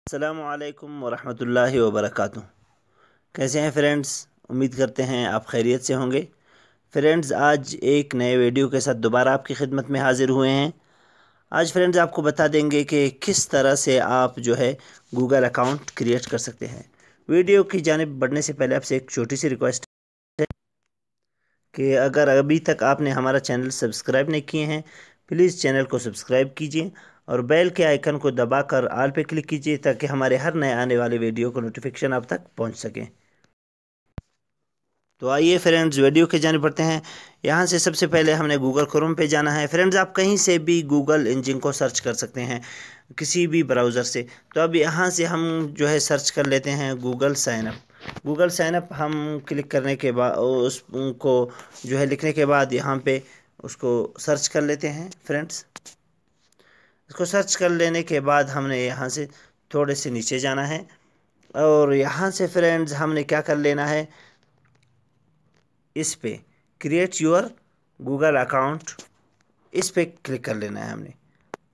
अस्सलामुअलैकुम वरहमतुल्लाहि वबरकातुहू। कैसे हैं फ्रेंड्स? उम्मीद करते हैं आप खैरियत से होंगे। फ्रेंड्स, आज एक नए वीडियो के साथ दोबारा आपकी खिदमत में हाज़िर हुए हैं। आज फ्रेंड्स आपको बता देंगे कि किस तरह से आप जो है गूगल अकाउंट क्रिएट कर सकते हैं। वीडियो की जानिब बढ़ने से पहले आपसे एक छोटी सी रिक्वेस्ट है कि अगर अभी तक आपने हमारा चैनल सब्सक्राइब नहीं किए हैं, प्लीज़ चैनल को सब्सक्राइब कीजिए और बेल के आइकन को दबाकर ऑल पे क्लिक कीजिए ताकि हमारे हर नए आने वाले वीडियो को नोटिफिकेशन आप तक पहुंच सके। तो आइए फ्रेंड्स वीडियो के जाने पड़ते हैं। यहाँ से सबसे पहले हमने गूगल क्रोम पे जाना है। फ्रेंड्स, आप कहीं से भी गूगल इंजन को सर्च कर सकते हैं, किसी भी ब्राउज़र से। तो अब यहाँ से हम जो है सर्च कर लेते हैं Google sign up. Google sign up हम क्लिक करने के बाद उसको जो है लिखने के बाद यहाँ पे उसको सर्च कर लेते हैं। फ्रेंड्स, इसको सर्च कर लेने के बाद हमने यहाँ से थोड़े से नीचे जाना है और यहाँ से फ्रेंड्स हमने क्या कर लेना है, इस पे क्रिएट योर गूगल अकाउंट, इस पे क्लिक कर लेना है हमने।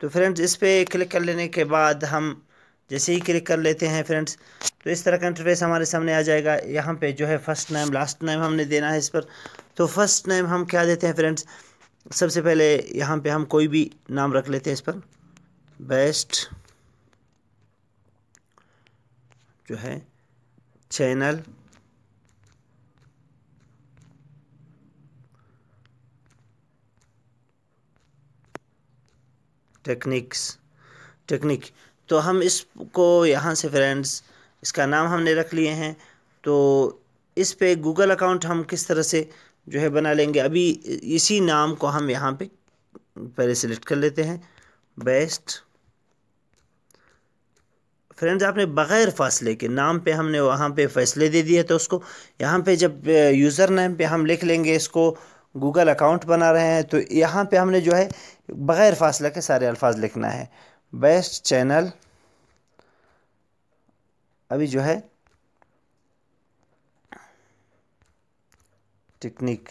तो फ्रेंड्स, इस पे क्लिक कर लेने के बाद हम जैसे ही क्लिक कर लेते हैं फ्रेंड्स, तो इस तरह का इंटरफेस हमारे सामने आ जाएगा। यहाँ पे जो है फर्स्ट नेम लास्ट नेम हमने देना है इस पर। तो फर्स्ट नेम हम क्या देते हैं फ्रेंड्स, सबसे पहले यहाँ पे हम कोई भी नाम रख लेते हैं इस पर। बेस्ट जो है चैनल टेक्निक। तो हम इसको यहाँ से फ्रेंड्स इसका नाम हमने रख लिए हैं। तो इस पे गूगल अकाउंट हम किस तरह से जो है बना लेंगे, अभी इसी नाम को हम यहाँ पे पहले सिलेक्ट कर लेते हैं, बेस्ट। फ्रेंड्स, आपने बग़ैर फासले के नाम पे हमने वहाँ पे फैसले दे दिए, तो उसको यहाँ पे जब यूज़र नेम पे हम लिख लेंगे इसको गूगल अकाउंट बना रहे हैं, तो यहाँ पे हमने जो है बग़ैर फासले के सारे अल्फाज लिखना है। बेस्ट चैनल, अभी जो है टेक्निक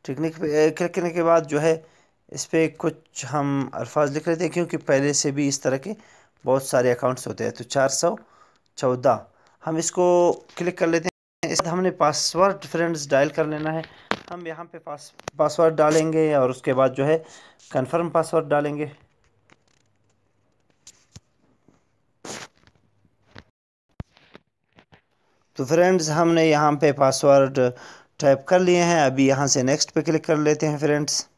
पे क्लिक करने के बाद जो है इस पर कुछ हम अल्फाज लिख लेते हैं, क्योंकि पहले से भी इस तरह के बहुत सारे अकाउंट्स होते हैं। तो 414 हम इसको क्लिक कर लेते हैं। इस हमने पासवर्ड फ्रेंड्स डायल कर लेना है। हम यहाँ पे पासवर्ड डालेंगे और उसके बाद जो है कंफर्म पासवर्ड डालेंगे। तो फ्रेंड्स, हमने यहाँ पे पासवर्ड टाइप कर लिए हैं। अभी यहाँ से नेक्स्ट पे क्लिक कर लेते हैं फ्रेंड्स।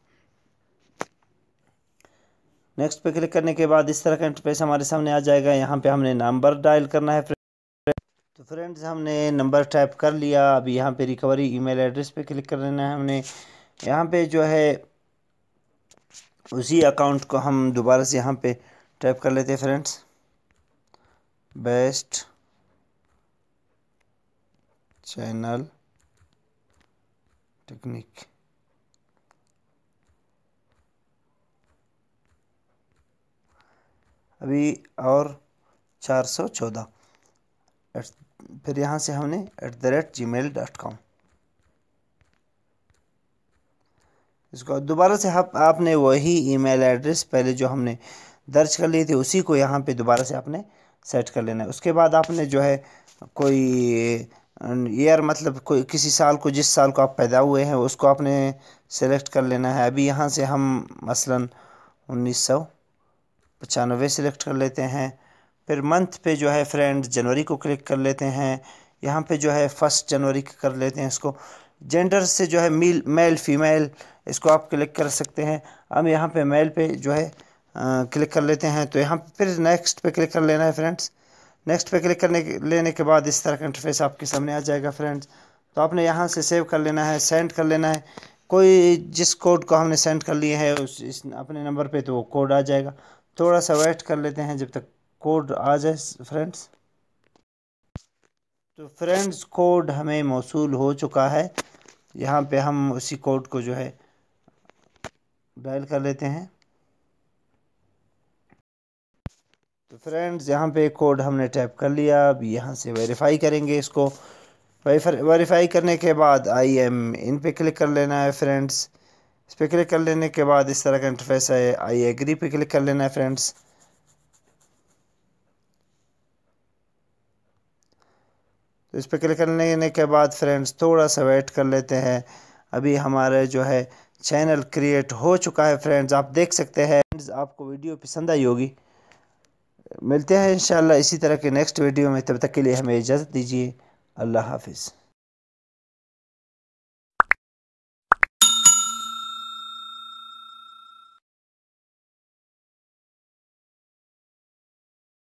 नेक्स्ट पे क्लिक करने के बाद इस तरह का इंटरफेस हमारे सामने आ जाएगा। यहाँ पे हमने नंबर डायल करना है। तो फ्रेंड्स, हमने नंबर टाइप कर लिया। अभी यहाँ पे रिकवरी ईमेल एड्रेस पे क्लिक कर लेना है हमने। यहाँ पे जो है उसी अकाउंट को हम दोबारा से यहाँ पे टाइप कर लेते हैं फ्रेंड्स, बेस्ट चैनल टेक्निक। अभी और 414 फिर यहाँ से हमने @gmail.com, इसको दोबारा से आपने वही ईमेल एड्रेस पहले जो हमने दर्ज कर लिए थे उसी को यहाँ पे दोबारा से आपने सेट कर लेना है। उसके बाद आपने जो है कोई ईयर, मतलब कोई किसी साल को, जिस साल को आप पैदा हुए हैं उसको आपने सेलेक्ट कर लेना है। अभी यहाँ से हम मसलन 1995 सेलेक्ट कर लेते हैं। फिर मंथ पे जो है फ्रेंड्स जनवरी को क्लिक कर लेते हैं। यहाँ पे जो है 1 जनवरी कर लेते हैं इसको। जेंडर से जो है मेल फीमेल इसको आप क्लिक कर सकते हैं। अब यहाँ पे मेल पे जो है क्लिक कर लेते हैं। तो यहाँ फिर नेक्स्ट पे क्लिक कर लेना है फ्रेंड्स। नेक्स्ट पे क्लिक लेने के बाद इस तरह का इंटरफेस आपके सामने आ जाएगा फ्रेंड्स। तो आपने यहाँ से सेव कर लेना है, सेंड कर लेना है। कोई जिस कोड को हमने सेंड कर लिए है इस अपने नंबर पे, तो वो कोड आ जाएगा। थोड़ा सा वेट कर लेते हैं जब तक कोड आ जाए फ्रेंड्स। तो फ्रेंड्स, कोड हमें मौसूल हो चुका है। यहाँ पे हम उसी कोड को जो है डायल कर लेते हैं। तो फ्रेंड्स, यहाँ पे कोड हमने टाइप कर लिया। अब यहाँ से वेरीफाई करेंगे इसको। वेरीफाई करने के बाद आई एम इन पे क्लिक कर लेना है फ्रेंड्स। इस पर क्लिक कर लेने के बाद इस तरह का इंटरफेस है। आई एग्री पे क्लिक कर लेना है फ्रेंड्स। तो इस पर क्लिक करने के बाद फ्रेंड्स थोड़ा सा वेट कर लेते हैं। अभी हमारा जो है चैनल क्रिएट हो चुका है फ्रेंड्स, आप देख सकते हैं। आपको वीडियो पसंद आई होगी। मिलते हैं इंशाल्लाह इसी तरह के नेक्स्ट वीडियो में, तब तक के लिए हमें इजाज़त दीजिए। अल्लाह हाफिज़।